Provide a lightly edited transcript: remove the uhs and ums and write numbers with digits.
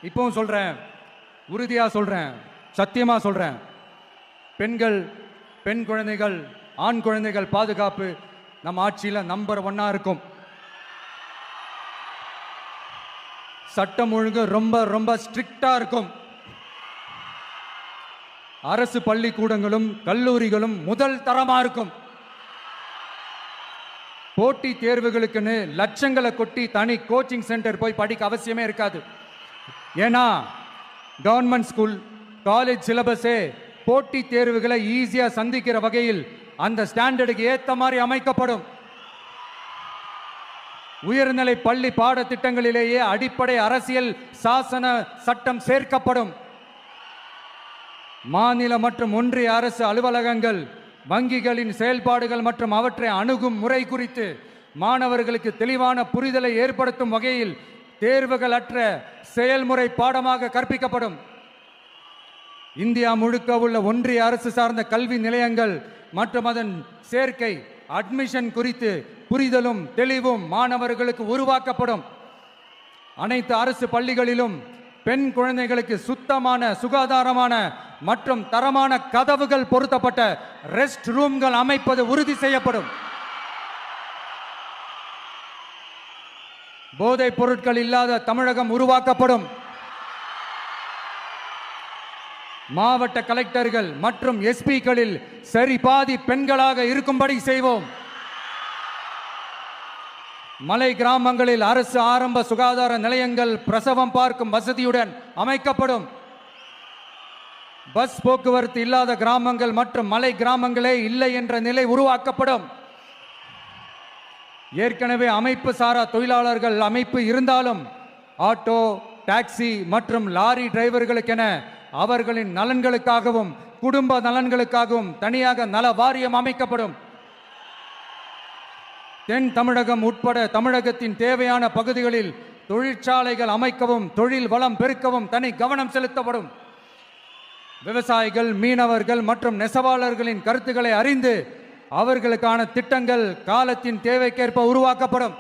இப்பவும் சொல்றேன், உறுதியா சொல்றேன், சத்தியமா சொல்றேன், பெண்கள், பெண் குழந்தைகள், ஆண் குழந்தைகள் பாதுகாப்பு நம்ம ஆட்சியில் நம்பர் 1 இருக்கும். சட்டம் ஒழுங்கு ரொம்ப ரொம்ப ஸ்ட்ரிக்டா இருக்கும். அரசு பள்ளிக்கூடங்களும் கல்லூரிகளும் முதல் தரமா இருக்கும். போட்டி தேர்வுகளுக்குன்னு லட்சங்களை கொட்டி தனி கோச்சிங் சென்டர் போய் படிக்க அவசியமே இருக்காது. ஏன்னா கவர்மெண்ட் ஸ்கூல், காலேஜ் சிலபஸே போட்டி தேர்வுகளை ஈஸியா சந்திக்கிற வகையில் அந்த ஸ்டாண்டர்டுக்கு ஏத்த மாதிரி அமைக்கப்படும். உயர்நிலை பள்ளி பாடத்திட்டங்களிலேயே அடிப்படை அரசியல் சாசன சட்டம் சேர்க்கப்படும். மாநில மற்றும் ஒன்றிய அரசு அலுவலகங்கள், வங்கிகளின் செயல்பாடுகள் மற்றும் அவற்றை அணுகும் முறை குறித்து மாணவர்களுக்கு தெளிவான புரிதலை ஏற்படுத்தும் வகையில் தேர்வுகள் அற்ற செயல்முறை பாடமாக கற்பிக்கப்படும். இந்தியா முழுக்க உள்ள ஒன்றிய அரசு சார்ந்த கல்வி நிலையங்கள் மற்றும் அதன் சேர்க்கை அட்மிஷன் குறித்து புரிதலும் தெளிவும் மாணவர்களுக்கு உருவாக்கப்படும். அனைத்து அரசு பள்ளிகளிலும் பெண் குழந்தைகளுக்கு சுத்தமான, சுகாதாரமான மற்றும் தரமான கதவுகள் பொருத்தப்பட்ட ரெஸ்ட் ரூம்கள் அமைப்பது உறுதி செய்யப்படும். போதைப் பொருட்கள் இல்லாத தமிழகம் உருவாக்கப்படும். மாவட்ட கலெக்டர்கள் மற்றும் எஸ்பிக்களில் சரி பாதி பெண்களாக இருக்கும்படி செய்வோம். மலை கிராமங்களில் அரசு ஆரம்ப சுகாதார நிலையங்கள் பிரசவம் பார்க்கும் வசதியுடன் அமைக்கப்படும். பஸ் போக்குவரத்து இல்லாத கிராமங்கள் மற்றும் மலை கிராமங்களே இல்லை என்ற நிலை உருவாக்கப்படும். ஏற்கனவே அமைப்பு சாரா தொழிலாளர்கள் அமைப்பு இருந்தாலும் ஆட்டோ, டாக்ஸி மற்றும் லாரி டிரைவர்களுக்கென அவர்களின் நலன்களுக்காகவும் குடும்ப நலன்களுக்காகவும் தனியாக நல வாரியம் அமைக்கப்படும். தென் தமிழகம் உட்பட தமிழகத்தின் தேவையான பகுதிகளில் தொழிற்சாலைகள் அமைக்கவும் தொழில் வளம் பெருக்கவும் தனி கவனம் செலுத்தப்படும். விவசாயிகள், மீனவர்கள் மற்றும் நெசவாளர்களின் கருத்துக்களை அறிந்து அவர்களுக்கான திட்டங்கள் காலத்தின் தேவைக்கேற்ப உருவாக்கப்படும்.